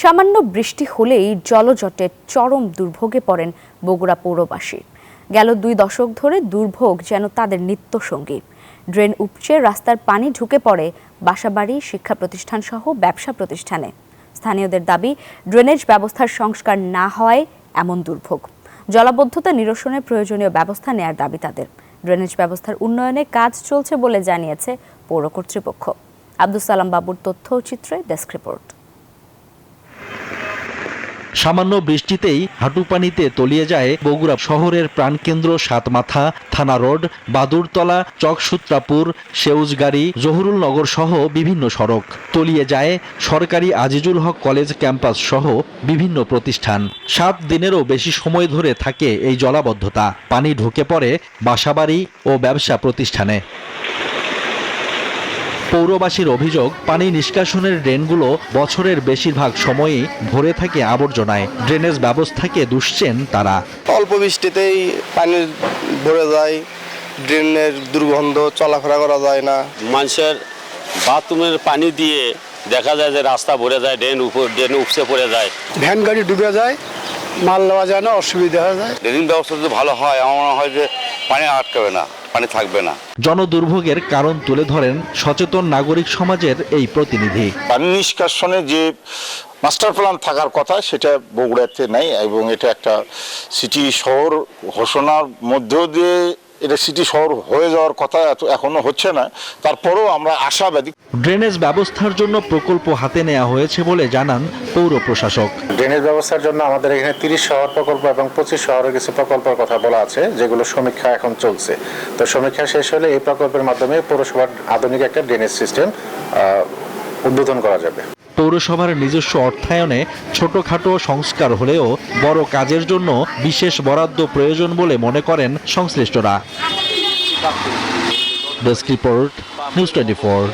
সামান্য বৃষ্টি হলেই জলজটে চরম দুর্ভোগে পড়েন বগুড়া পৌরবাসী। গেল 2 দশক ধরে দুর্ভোগ যেন তাদের নিত্যসঙ্গী। ড্রেন উপচে রাস্তার পানি ঢুকে পড়ে বাসাবাড়ি, শিক্ষা প্রতিষ্ঠান সহ ব্যবসা প্রতিষ্ঠানে। স্থানীয়দের দাবি, ড্রেনেজ ব্যবস্থার সংস্কার না হওয়ায় এমন দুর্ভোগ। জলাবদ্ধতা নিরসনের প্রয়োজনীয় ব্যবস্থা নেয়ার দাবি তাদের। ড্রেনেজ ব্যবস্থার উন্নয়নে কাজ চলছে বলে জানিয়েছে পৌর কর্তৃপক্ষ। আব্দুস সালাম বাবুর তথ্যচিত্রে ডেস্ক রিপোর্ট। সামান্য বৃষ্টিতেই হাঁটু পানিতে তলিয়ে যায় বগুড়া শহরের প্রাণকেন্দ্র সাতমাথা, থানা রোড, বাদুরতলা, চকসূত্রাপুর, সেউজগাড়ি, জহুরুল নগর সহ বিভিন্ন সড়ক। তলিয়ে যায় সরকারি আজিজুল হক কলেজ ক্যাম্পাস সহ বিভিন্ন প্রতিষ্ঠান। 7 দিনেরও বেশি সময় ধরে থাকে এই জলাবদ্ধতা। পানি ঢুকে পড়ে বাসাবাড়ি ও ব্যবসা প্রতিষ্ঠানে। পৌরবাসীর অভিযোগ, পানি নিষ্কাশনের ড্রেনগুলো বছরের বেশিরভাগ সময়ই ভরে থাকে আবর্জনায়। ড্রেনেজ ব্যবস্থাকে দুষছেন তারা। অল্প বৃষ্টিতেই পানি ভরে যায়, ড্রেনের দুর্গন্ধ, চলাফেরা করা যায় না। মানুষের বাথরুমের পানি দিয়ে দেখা যায় যে রাস্তা ভরে যায়, ড্রেন উপচে পড়ে যায়, ভ্যান গাড়ি ডুবে যায়, মাল নেওয়া যায় না, অসুবিধা হয়ে যায়। ড্রেনিং ব্যবস্থা যদি ভালো হয়, আমার মনে হয় যে পানি আটকাবে না, পানি থাকবে না। জনদুর্ভোগের কারণ তুলে ধরেন সচেতন নাগরিক সমাজের এই প্রতিনিধি। পানি নিষ্কাশনে যে মাস্টার প্ল্যান থাকার কথা সেটা বগুড়াতে নাই, এবং এটা একটা সিটি শহর ঘোষণার মধ্যেও দিয়ে এটা সিটি শহর হয়ে যাওয়ার কথা এখনো হচ্ছে না। তারপরেও আমরা আশাবাদী। ড্রেনেজ ব্যবস্থার জন্য প্রকল্প হাতে নেওয়া হয়েছে বলে জানান পৌর প্রশাসক। ড্রেনেজ ব্যবস্থার জন্য আমাদের এখানে 30 শহর প্রকল্প এবং 25 শহরের কিছু প্রকল্পের কথা বলা আছে, যেগুলো সমীক্ষা এখন চলছে। তো সমীক্ষা শেষ হলে এই প্রকল্পের মাধ্যমে পৌরসভার আধুনিক একটা ড্রেনেজ সিস্টেম উদ্বোধন করা যাবে। পৌরসভার নিজস্ব অর্থায়নে ছোটখাটো সংস্কার হলেও বড় কাজের জন্য বিশেষ বরাদ্দ প্রয়োজন বলে মনে করেন সংশ্লিষ্টরা। Desk report, news 24।